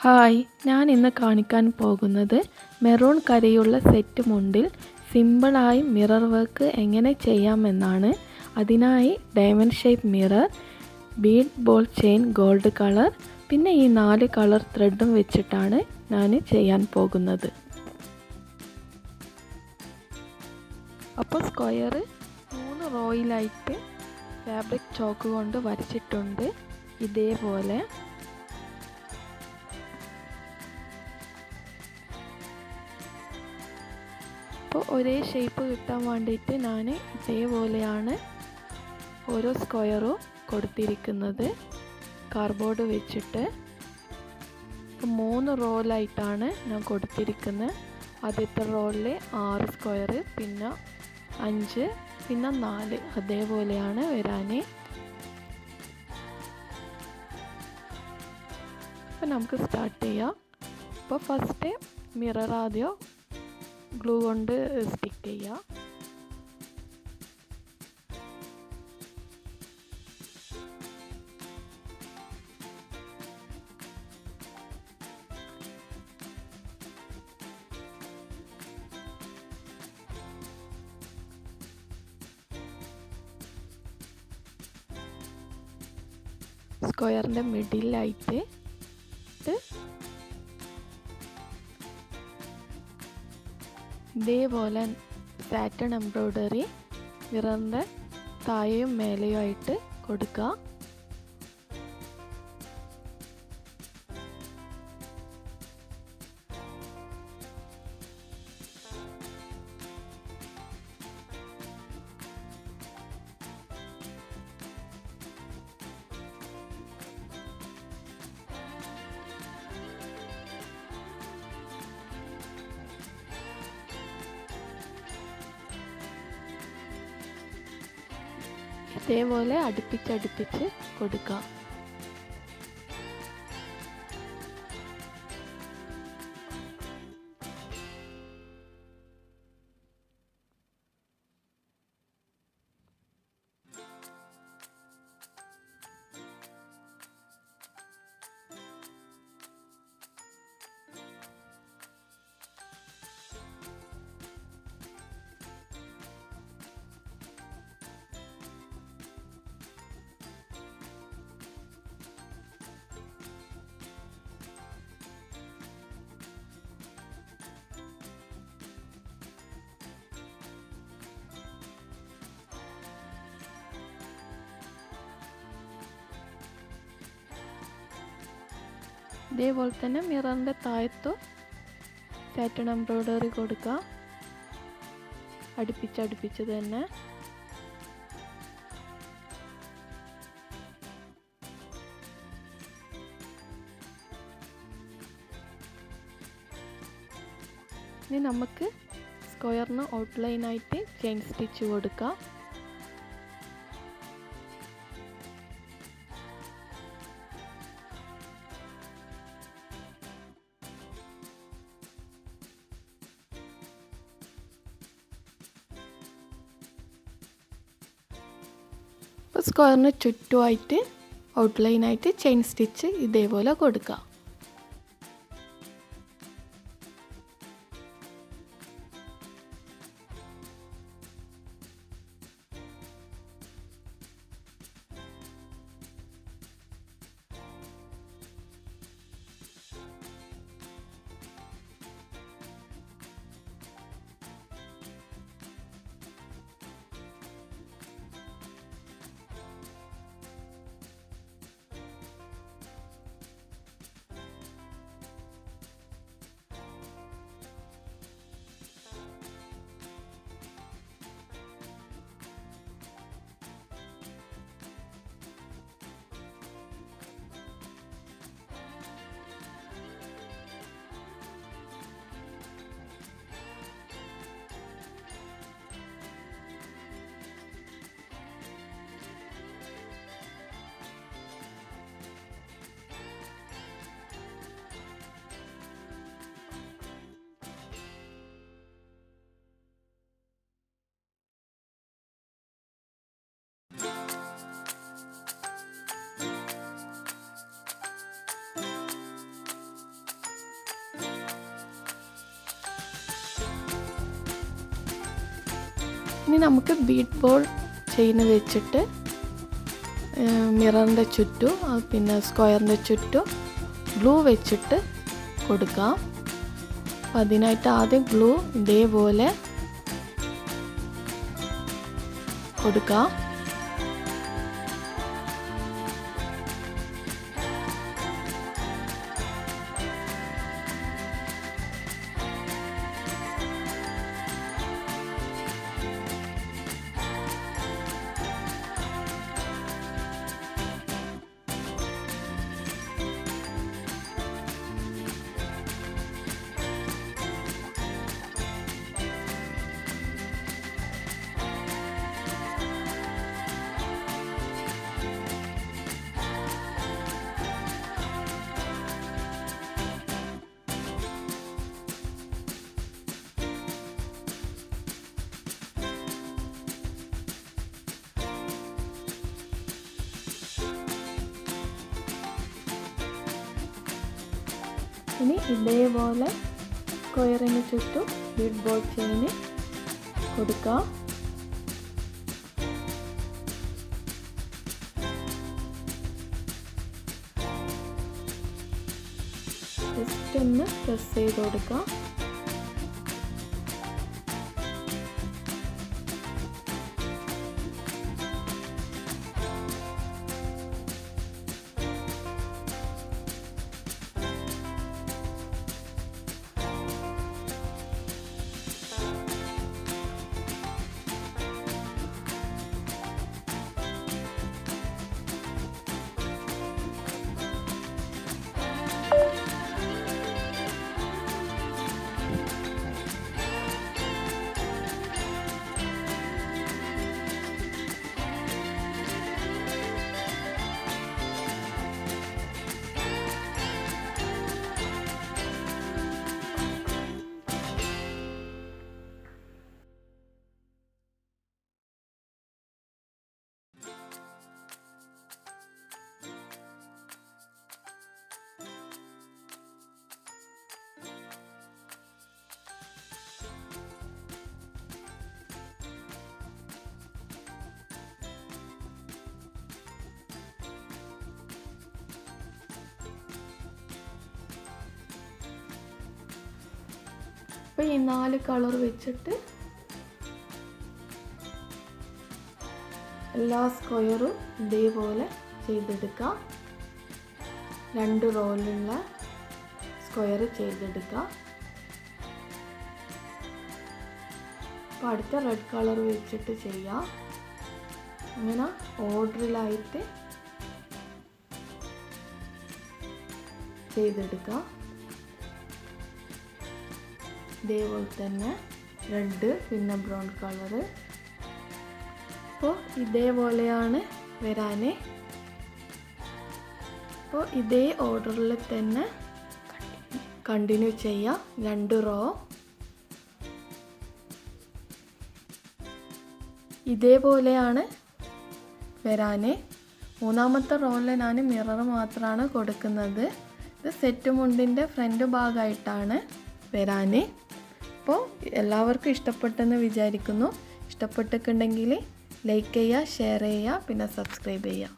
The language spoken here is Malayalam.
ഹായ്, ഞാൻ ഇന്ന് കാണിക്കാൻ പോകുന്നത് മെറൂൺ കരയുള്ള സെറ്റ് മുണ്ടിൽ സിമ്പിളായി മിറർ വർക്ക് എങ്ങനെ ചെയ്യാമെന്നാണ്. അതിനായി diamond shape mirror, bead ball chain gold colour, പിന്നെ ഈ 4 കളർ ത്രെഡും വെച്ചിട്ടാണ് ഞാൻ ചെയ്യാൻ പോകുന്നത്. അപ്പോൾ സ്ക്വയർ 3 റോയിലായിട്ട് ഫാബ്രിക് ചോക്ക് കൊണ്ട് വരച്ചിട്ടുണ്ട്. ഇതേപോലെ അപ്പോൾ ഒരേ ഷേപ്പ് കിട്ടാൻ വേണ്ടിയിട്ട് ഞാൻ ഇതേപോലെയാണ് ഓരോ സ്ക്വയറും കൊടുത്തിരിക്കുന്നത് കാർഡ്ബോർഡ് വെച്ചിട്ട്. 3 റോയിലായിട്ടാണ് ഞാൻ കൊടുത്തിരിക്കുന്നത്. ആദ്യത്തെ റോളിൽ 6 സ്ക്വയർ, പിന്നെ 5, പിന്നെ 4, അതേപോലെയാണ് വരാൻ. അപ്പോൾ നമുക്ക് സ്റ്റാർട്ട് ചെയ്യാം. അപ്പോൾ ഫസ്റ്റ് മിറർ ആദ്യം ഗ്ലൂ കൊണ്ട് സ്റ്റിക്ക് ചെയ്യുക. സ്ക്വയറിൻ്റെ മിഡിലായിട്ട് ഇതേപോലെ സാറ്റൺ എംബ്രോയ്ഡറി മിററിൻ്റെ താഴെയും മേലെയും ആയിട്ട് കൊടുക്കുക. ഇതേപോലെ അടുപ്പിച്ചടുപ്പിച്ച് കൊടുക്കുക. ഇതേപോലെ തന്നെ മിററിൻ്റെ താഴത്തും സാറ്റൺ എംബ്രോയ്ഡറി കൊടുക്കുക, അടുപ്പിച്ചടുപ്പിച്ച് തന്നെ. ഇനി നമുക്ക് സ്ക്വയറിന് ഔട്ട്ലൈനായിട്ട് ചെയിൻ സ്റ്റിച്ച് കൊടുക്കാം. സ്ക്വയറിന് ചുറ്റുമായിട്ട് ഔട്ട്ലൈനായിട്ട് ചെയിൻ സ്റ്റിച്ച് ഇതേപോലെ കൊടുക്കുക. ഇനി നമുക്ക് ബീഡ് ബോൾ ചെയിൻ വെച്ചിട്ട് മിററിൻ്റെ ചുറ്റും പിന്നെ സ്ക്വയറിൻ്റെ ചുറ്റും ഗ്ലൂ വെച്ചിട്ട് കൊടുക്കാം. അപ്പോൾ അതിനായിട്ട് ആദ്യം ഗ്ലൂ ഇതേപോലെ കൊടുക്കാം. ഇനി ഇതേപോലെ സ്ക്വയറിന് ചുറ്റും ബീഡ് ബോൾ ചെയിൻ കൊടുക്കാം. ജസ്റ്റ് ഒന്ന് പ്രസ് ചെയ്ത് കൊടുക്കാം. അപ്പോൾ ഈ 4 കളർ വെച്ചിട്ട് എല്ലാ സ്ക്വയറും ഇതേപോലെ ചെയ്തെടുക്കാം. 2 റോയിലുള്ള സ്ക്വയർ ചെയ്തെടുക്കാം. അപ്പോൾ അടുത്ത റെഡ് കളർ വെച്ചിട്ട് ചെയ്യാം. അങ്ങനെ ഓർഡറിലായിട്ട് ചെയ്തെടുക്കാം. ഇതേപോലെ തന്നെ റെഡ് പിന്നെ ബ്രൗൺ കളറ്. അപ്പോൾ ഇതേപോലെയാണ് വരാന്. അപ്പോൾ ഇതേ ഓർഡറിൽ തന്നെ കണ്ടിന്യൂ ചെയ്യാം. 2 റോ ഇതേപോലെയാണ് വരാന്. 3ാമത്തെ റോയിൽ ഞാൻ മിറർ മാത്രമാണ് കൊടുക്കുന്നത്. ഇത് സെറ്റ് മുണ്ടിൻ്റെ ഫ്രണ്ട് ഭാഗമായിട്ടാണ് വരാന്. അപ്പോൾ എല്ലാവർക്കും ഇഷ്ടപ്പെട്ടെന്ന് വിചാരിക്കുന്നു. ഇഷ്ടപ്പെട്ടിട്ടുണ്ടെങ്കിൽ ലൈക്ക് ചെയ്യുക, ഷെയർ ചെയ്യുക, പിന്നെ സബ്സ്ക്രൈബ് ചെയ്യുക.